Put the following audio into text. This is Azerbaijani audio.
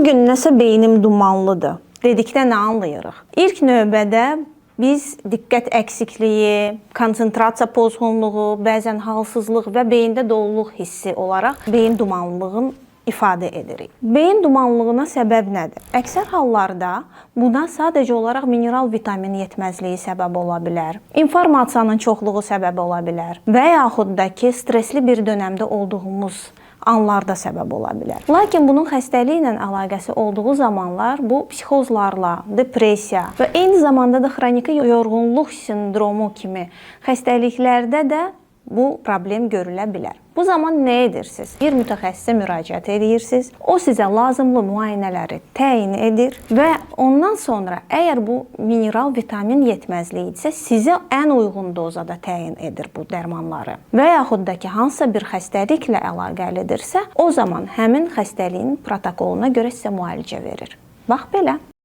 gün nəsə beynim dumanlıdır dedikdə nə anlayırıq? İlk növbədə biz diqqət əksikliyi, konsentrasiya pozğunluğu, bəzən halsızlıq və beyində doluluq hissi olaraq beyin dumanlılığını ifadə edirik. Beyin dumanlılığına səbəb nədir? Əksər hallarda buna sadəcə olaraq mineral vitamin yetməzliyi səbəb ola bilər, informasiyanın çoxluğu səbəb ola bilər və yaxud da ki, stresli bir dönəmdə olduğumuz anlarda səbəb ola bilər. Lakin bunun xəstəliklə əlaqəsi olduğu zamanlar bu psixozlarla, depressiya və eyni zamanda da xroniki yorğunluq sindromu kimi xəstəliklərdə də bu problem görülə bilər. Bu zaman nə edirsiniz? Bir mütəxəssisə müraciət edirsiniz. O sizə lazımlı müayinələri təyin edir və ondan sonra əgər bu mineral vitamin yetməzliyidirsə, sizə ən uyğun dozada təyin edir bu dərmanları. Və yaxud da ki, hansısa bir xəstəliklə əlaqəlidirsə, o zaman həmin xəstəliyin protokoluna görə sizə müalicə verir. Bax belə.